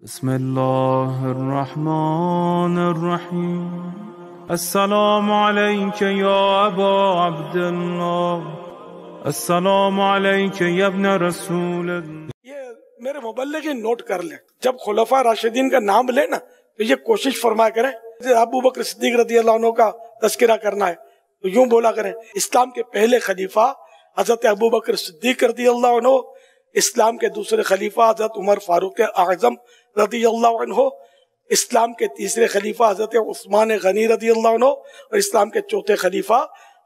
بسم الله الرحمن الرحيم السلام عليك يا أبا عبد الله السلام عليك يا ابن رسول الله. یہ میرے مبلغین نوٹ کر لیں، جب خلفاء راشدین کا نام لے نا تو یہ کوشش فرمایا کریں ابو بکر صدیق رضی اللہ عنہ کا تذکرہ کرنا ہے تو یوں بولا کریں، اسلام کے پہلے خلیفہ حضرت ابو بکر صدیق رضی اللہ عنہ، اسلام کے دوسرے خلیفہ حضرت عمر فاروق اعظم رضی اللہ عنہ، اسلام کے تیسرے خلیفہ حضرت عثمان غنی رضی اللہ عنہ، اور اسلام کے چوتھے خلیفہ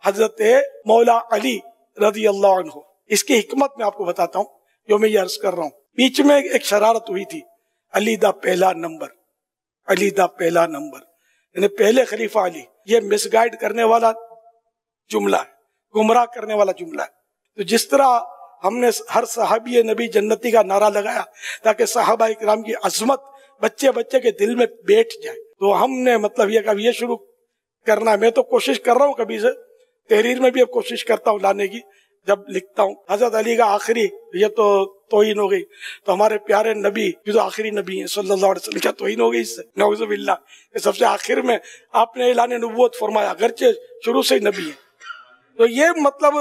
حضرت مولا علی رضی اللہ عنہ. اس کی حکمت میں آپ کو بتاتا ہوں جو میں یہ عرض کر رہا ہوں. بیچ میں ایک شرارت ہوئی تھی، علی دا پہلا نمبر، علی دا پہلا نمبر، یعنی پہلے خلیفہ علی. یہ مس گائیڈ کرنے والا جملہ ہے، گمراہ کرنے والا جملہ ہے. تو جس طرح ہم نے ہر صحابی نبی جنتی کا نعرہ لگایا تاکہ صحابہ اکرام کی عظمت بچے بچے کے دل میں بیٹھ جائے، تو ہم نے مطلب یہ کبھی یہ شروع کرنا ہے. میں تو کوشش کر رہا ہوں، کبھی سے تحریر میں بھی اب کوشش کرتا ہوں لانے کی. جب لکھتا ہوں حضرت علی کا آخری، یہ تو توہین ہو گئی، تو ہمارے پیارے نبی جو تو آخری نبی ہیں صلی اللہ علیہ وسلم، کیا توہین ہو گئی اس سے؟ نعوذ باللہ. سب سے آخر میں آپ نے اعلان نبوت فرمایا، اگرچہ شروع سے ہی نبی ہے. تو یہ مطلب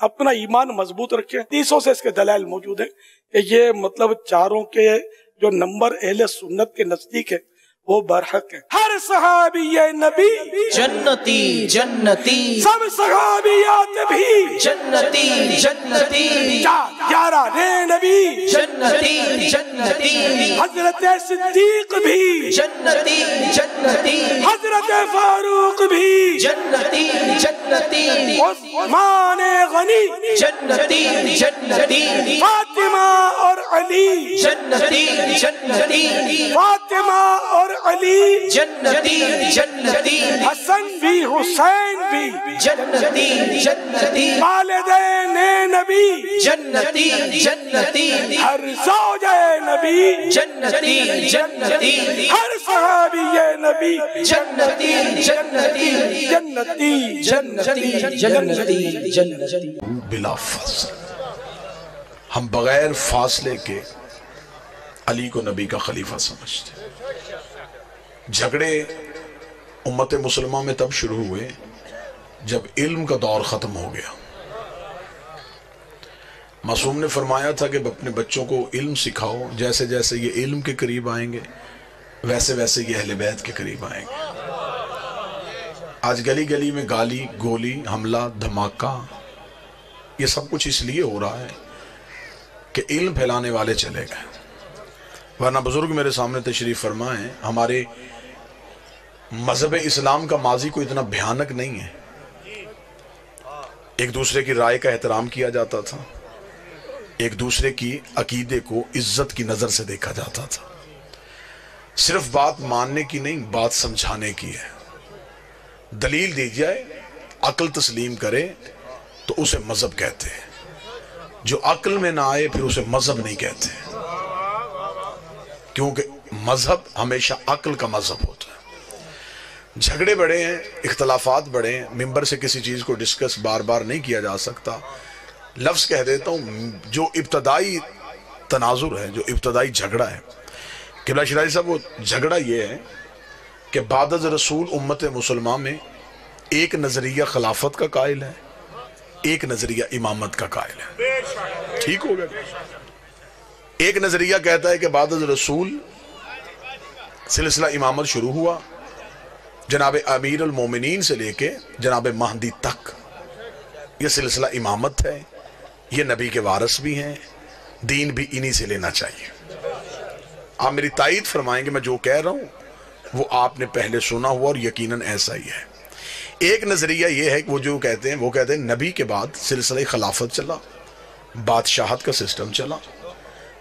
اپنا ایمان مضبوط رکھیں. حدیثوں سے اس کے دلائل موجود ہیں کہ یہ مطلب چاروں کے جو نمبر اہل سنت کے نزدیک ہے وہ برحق ہے. ہر صحابی نبی جنتی جنتی، سب صحابیات بھی جنتی جنتی، 11 نبی جنتی جنتی، حضرت صدیق بھی جنتی جنتی، حضرت فاروق بھی جنتی جنتی، عثمان غنی جنتی جنتی، فاطمہ اور علی جنتی جنتی، فاطمہ اور علی جنتی جنتی، حسن بھی حسین بھی جنتی جنتی، والدین نبی جنتی جنتی، ہر زوجہ نبی جنتی جنتی، ہر صحابی نبی جنتی جنتی، جنتی جنتی جنتی جنتی. بلا فاصل ہم بغیر فاصلے کے علی کو نبی کا خلیفہ سمجھتے. جھگڑے امت مسلمہ میں تب شروع ہوئے جب علم کا دور ختم ہو گیا. معصوم نے فرمایا تھا کہ اپنے بچوں کو علم سکھاؤ، جیسے جیسے یہ علم کے قریب آئیں گے ویسے ویسے یہ اہل بیت کے قریب آئیں گے. آج گلی گلی میں گالی گولی حملہ دھماکہ یہ سب کچھ اس لیے ہو رہا ہے کہ علم پھیلانے والے چلے گئے. ورنہ بزرگ میرے سامنے تشریف فرما ہے، ہمارے مذہب اسلام کا ماضی کو اتنا بھیانک نہیں ہے. ایک دوسرے کی رائے کا احترام کیا جاتا تھا، ایک دوسرے کی عقیدے کو عزت کی نظر سے دیکھا جاتا تھا. صرف بات ماننے کی نہیں، بات سمجھانے کی ہے. دلیل دی جائے، عقل تسلیم کرے تو اسے مذہب کہتے ہیں. جو عقل میں نہ آئے پھر اسے مذہب نہیں کہتے، کیونکہ مذہب ہمیشہ عقل کا مذہب ہوتا ہے. جھگڑے بڑے ہیں، اختلافات بڑے ہیں، ممبر سے کسی چیز کو ڈسکس بار بار نہیں کیا جا سکتا. لفظ کہہ دیتا ہوں، جو ابتدائی تناظر ہے، جو ابتدائی جھگڑا ہے، قبلہ شیرازی صاحب، وہ جھگڑا یہ ہے کہ بعد از رسول امت مسلمہ میں ایک نظریہ خلافت کا قائل ہے، ایک نظریہ امامت کا قائل ہے. ٹھیک ہو گیا؟ ایک نظریہ کہتا ہے کہ بعد از رسول سلسلہ امامت شروع ہوا، جناب امیر المومنین سے لے کے جناب مہدی تک یہ سلسلہ امامت ہے، یہ نبی کے وارث بھی ہیں، دین بھی انہی سے لینا چاہیے. آپ میری تائید فرمائیں گے میں جو کہہ رہا ہوں وہ آپ نے پہلے سنا ہوا اور یقیناً ایسا ہی ہے. ایک نظریہ یہ ہے کہ وہ جو کہتے ہیں وہ کہتے ہیں نبی کے بعد سلسلہ خلافت چلا، بادشاہت کا سسٹم چلا،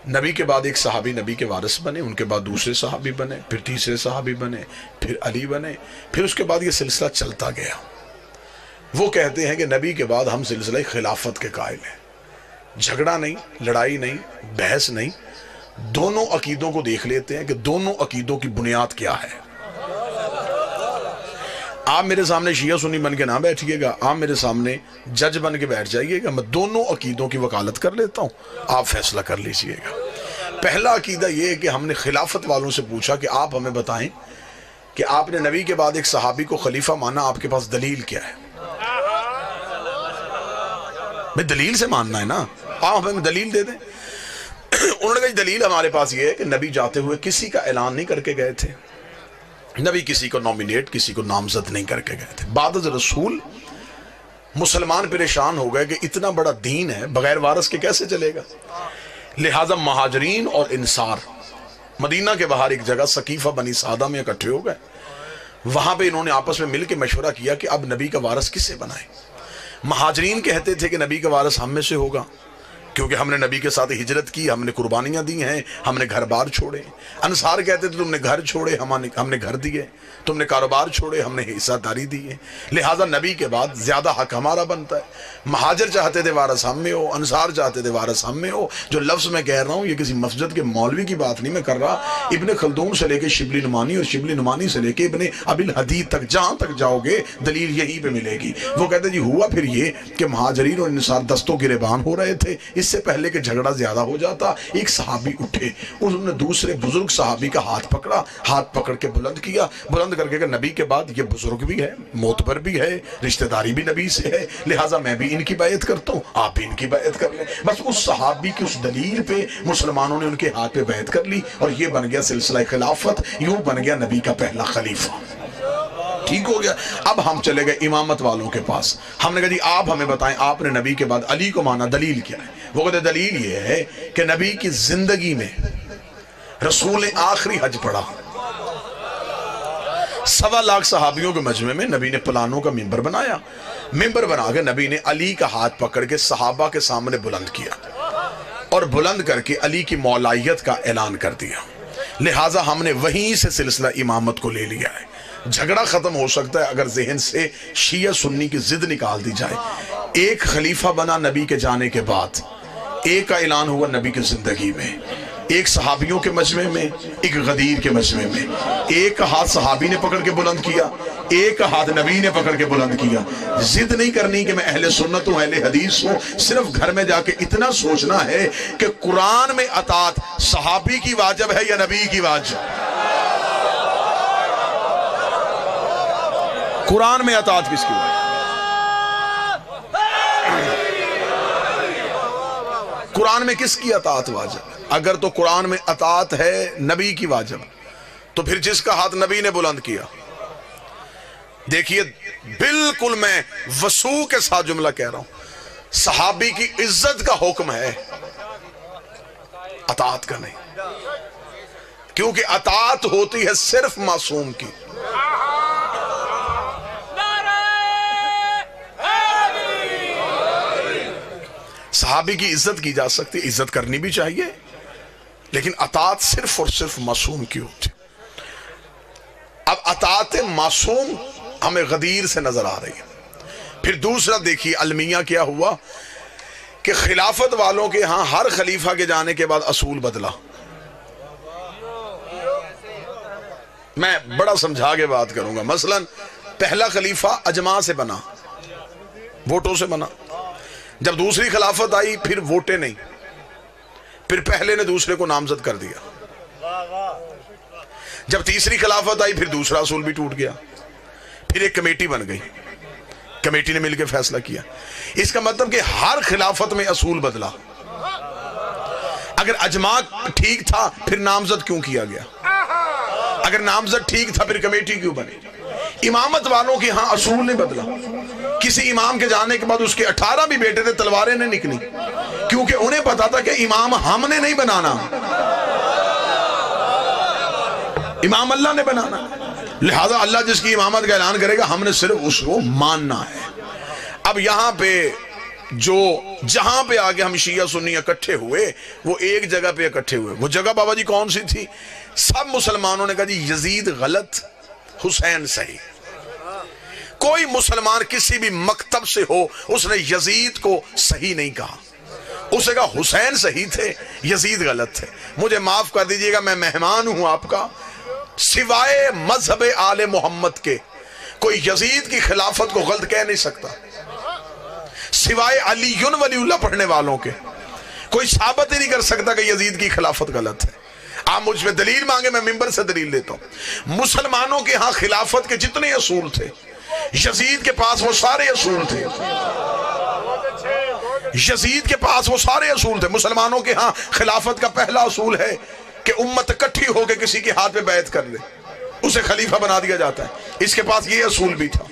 نبی کے بعد ایک صحابی نبی کے وارث بنے، ان کے بعد دوسرے صحابی بنے، پھر تیسرے صحابی بنے، پھر علی بنے، پھر اس کے بعد یہ سلسلہ چلتا گیا. وہ کہتے ہیں کہ نبی کے بعد ہم سلسلہ خلافت کے قائل ہیں. جھگڑا نہیں، لڑائی نہیں، بحث نہیں، دونوں عقیدوں کو دیکھ لیتے ہیں کہ دونوں عقیدوں کی بنیاد کیا ہے. آپ میرے سامنے شیعہ سنی بن کے نہ بیٹھیے گا، آپ میرے سامنے جج بن کے بیٹھ جائیے گا، میں دونوں عقیدوں کی وکالت کر لیتا ہوں، آپ فیصلہ کر لیجئے گا. پہلا عقیدہ یہ ہے کہ ہم نے خلافت والوں سے پوچھا کہ آپ ہمیں بتائیں کہ آپ نے نبی کے بعد ایک صحابی کو خلیفہ مانا، آپ کے پاس دلیل کیا ہے؟ میں دلیل سے ماننا ہے نا، آپ ہمیں دلیل دے دیں۔ انہوں نے کہا دلیل ہمارے پاس یہ ہے کہ نبی جاتے ہوئے کسی کا اعلان نہیں کر کے گئے تھے، نبی کسی کو نومینیٹ، کسی کو نامزد نہیں کر کے گئے تھے۔ بعد از رسول مسلمان پریشان ہو گئے کہ اتنا بڑا دین ہے بغیر وارث کے کیسے چلے گا، لہٰذا مہاجرین اور انصار مدینہ کے باہر ایک جگہ سقیفہ بنی سعدہ میں اکٹھے ہو گئے۔ وہاں پہ انہوں نے آپس میں مل کے مشورہ کیا کہ اب نبی کا وارث کسے بنائیں۔ مہاجرین کہتے تھے کہ نبی کا وارث ہم میں سے ہوگا، کیونکہ ہم نے نبی کے ساتھ ہجرت کی، ہم نے قربانیاں دی ہیں، ہم نے گھر بار چھوڑے۔ انصار کہتے تھے تم نے گھر چھوڑے، ہم نے گھر دیے، تم نے کاروبار چھوڑے، ہم نے حصہ داری دی ہے، لہٰذا نبی کے بعد زیادہ حق ہمارا بنتا ہے۔ مہاجر چاہتے تھے وارث ہم میں ہو، انصار چاہتے تھے وارث ہم میں ہو۔ جو لفظ میں کہہ رہا ہوں یہ کسی مسجد کے مولوی کی بات نہیں میں کر رہا، ابن خلدون سے لے کے شبلی نعمانی اور شبلی نعمانی سے لے کے ابن ابی الحدید تک جہاں تک جاؤ گے دلیل یہی پہ ملے گی۔ وہ کہتے جی ہوا پھر یہ کہ مہاجرین اور انصار دستوں گریبان ہو رہے تھے، اس سے پہلے کہ جھگڑا زیادہ ہو جاتا ایک صحابی اٹھے، انہوں نے دوسرے بزرگ صحابی کا ہاتھ پکڑا، ہاتھ پکڑ کے بلند کیا، بلند کر کے کہ نبی کے بعد یہ بزرگ بھی ہے، معتبر بھی ہے، رشتہ داری بھی نبی سے ہے، لہٰذا میں بھی ان کی بیعت کرتا ہوں، آپ بھی ان کی بیعت کر لیں۔ بس اس صحابی کی اس دلیل پہ مسلمانوں نے ان کے ہاتھ پہ بیعت کر لی اور یہ بن گیا سلسلہ خلافت، یوں بن گیا نبی کا پہلا خلیفہ۔ ٹھیک ہو گیا۔ اب ہم چلے گئے امامت والوں کے پاس، ہم نے کہا جی آپ ہمیں بتائیں آپ نے نبی کے بعد علی کو مانا، دلیل کیا ہے؟ وہ کہتے دلیل یہ ہے کہ نبی کی زندگی میں رسول نے آخری حج پڑھا، 1.25 لاکھ صحابیوں کے مجمع میں نبی نے پلانوں کا ممبر بنایا، ممبر بنا کے نبی نے علی کا ہاتھ پکڑ کے صحابہ کے سامنے بلند کیا اور بلند کر کے علی کی مولائیت کا اعلان کر دیا، لہٰذا ہم نے وہیں سے سلسلہ امامت کو لے لیا ہے۔ جھگڑا ختم ہو سکتا ہے اگر ذہن سے شیعہ سنی کی ضد نکال دی جائے۔ ایک خلیفہ بنا نبی کے جانے کے بعد، ایک کا اعلان ہوا نبی کی زندگی میں، ایک صحابیوں کے مجمع میں، ایک غدیر کے مجمع میں، ایک کا ہاتھ صحابی نے پکڑ کے بلند کیا، ایک کا ہاتھ نبی نے پکڑ کے بلند کیا۔ ضد نہیں کرنی کہ میں اہل سنت ہوں، اہل حدیث ہوں، صرف گھر میں جا کے اتنا سوچنا ہے کہ قرآن میں اطاعت صحابی کی واجب ہے یا نبی کی واجب؟ قرآن میں اطاعت کس کی واجب؟ قرآن میں کس کی اطاعت واجب؟ اگر تو قرآن میں اطاعت ہے نبی کی واجب، تو پھر جس کا ہاتھ نبی نے بلند کیا، دیکھیے بالکل میں وسوع کے ساتھ جملہ کہہ رہا ہوں، صحابی کی عزت کا حکم ہے، اطاعت کا نہیں، کیونکہ اطاعت ہوتی ہے صرف معصوم کی۔ صحابی کی عزت کی جا سکتی، عزت کرنی بھی چاہیے، لیکن اطاعت صرف اور صرف معصوم کی ہوتی۔ اب اطاعت معصوم ہمیں غدیر سے نظر آ رہی ہے۔ پھر دوسرا دیکھیے المیہ کیا ہوا کہ خلافت والوں کے ہاں ہر خلیفہ کے جانے کے بعد اصول بدلا۔ میں بڑا سمجھا کے بات کروں گا، مثلا پہلا خلیفہ اجماع سے بنا، ووٹوں سے بنا، جب دوسری خلافت آئی پھر ووٹیں نہیں، پھر پہلے نے دوسرے کو نامزد کر دیا، جب تیسری خلافت آئی پھر دوسرا اصول بھی ٹوٹ گیا، پھر ایک کمیٹی بن گئی، کمیٹی نے مل کے فیصلہ کیا۔ اس کا مطلب کہ ہر خلافت میں اصول بدلا۔ اگر اجماع ٹھیک تھا پھر نامزد کیوں کیا گیا؟ اگر نامزد ٹھیک تھا پھر کمیٹی کیوں بنی؟ امامت والوں کے ہاں اصول نہیں بدلا۔ کسی امام کے جانے کے بعد اس کے 18 بھی بیٹے تھے، تلواریں نہیں نکلی، کیونکہ انہیں پتا تھا کہ امام ہم نے نہیں بنانا، امام اللہ نے بنانا، لہذا اللہ جس کی امامت کا اعلان کرے گا ہم نے صرف اس کو ماننا ہے۔ اب یہاں پہ جہاں پہ آگے ہم شیعہ سنی اکٹھے ہوئے وہ ایک جگہ پہ اکٹھے ہوئے، وہ جگہ بابا جی کون سی تھی؟ سب مسلمانوں نے کہا جی یزید غلط، حسین صحیح۔ کوئی مسلمان کسی بھی مکتب سے ہو اس نے یزید کو صحیح نہیں کہا، اس نے کہا حسین صحیح تھے، یزید غلط تھے۔ مجھے معاف کر دیجئے گا، میں مہمان ہوں آپ کا، سوائے مذہب آل محمد کے کوئی یزید کی خلافت کو غلط کہہ نہیں سکتا، سوائے علی ولی اللہ پڑھنے والوں کے کوئی ثابت ہی نہیں کر سکتا کہ یزید کی خلافت غلط ہے. آپ مجھ پہ دلیل مانگے، میں ممبر سے دلیل دیتا ہوں. مسلمانوں کے ہاں خلافت کے جتنے اصول تھے یزید کے پاس وہ سارے اصول تھے. یزید کے پاس وہ سارے اصول تھے. مسلمانوں کے ہاں خلافت کا پہلا اصول ہے کہ امت اکٹھی ہو کے کسی کے ہاتھ پہ بیعت کر لے، اسے خلیفہ بنا دیا جاتا ہے. اس کے پاس یہ اصول بھی تھا.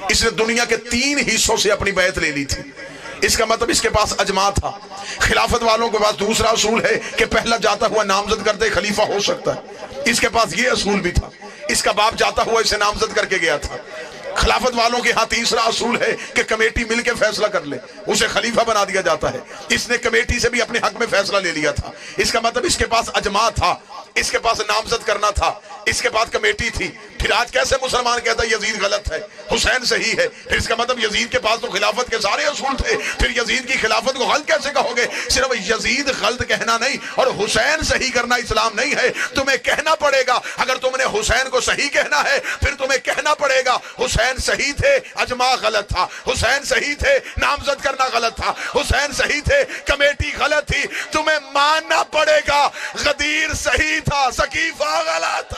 اس نے دنیا کے 3 حصوں سے اپنی بیعت لے لی تھی. اس کا مطلب اس کے پاس اجماع تھا. خلافت والوں کے پاس دوسرا اصول ہے کہ پہلا جاتا ہوا نامزد کرتے خلیفہ ہو سکتا ہے. اس کے پاس یہ اصول بھی تھا. اس کا باپ جاتا ہوا اسے نامزد کر کے گیا تھا. خلافت والوں کے ہاں تیسرا اصول ہے کہ کمیٹی مل کے فیصلہ کر لے، اسے خلیفہ بنا دیا جاتا ہے. اس نے کمیٹی سے بھی اپنے حق میں فیصلہ لے لیا تھا. اس کا مطلب اس کے پاس اجماع تھا، اس کے پاس نامزد کرنا تھا، اس کے پاس کمیٹی تھی. پھر آج کیسے مسلمان کہتا ہے یزید غلط ہے، حسین صحیح ہے؟ پھر اس کا مطلب یزید کے پاس تو خلافت کے سارے اصول تھے، پھر یزید کی خلافت کو غلط کیسے کہو گے؟ صرف یزید غلط کہنا نہیں اور حسین صحیح کرنا اسلام نہیں ہے. تمہیں کہنا پڑے گا، اگر تم نے حسین کو صحیح کہنا ہے پھر تمہیں کہنا پڑے گا حسین صحیح تھے، اجماع غلط تھا. حسین صحیح تھے، نامزد کرنا غلط تھا. حسین صحیح تھے، کمیٹی غلط تھی. تمہیں ماننا پڑے گا غدیر صحیح تھا، سقیفہ غلط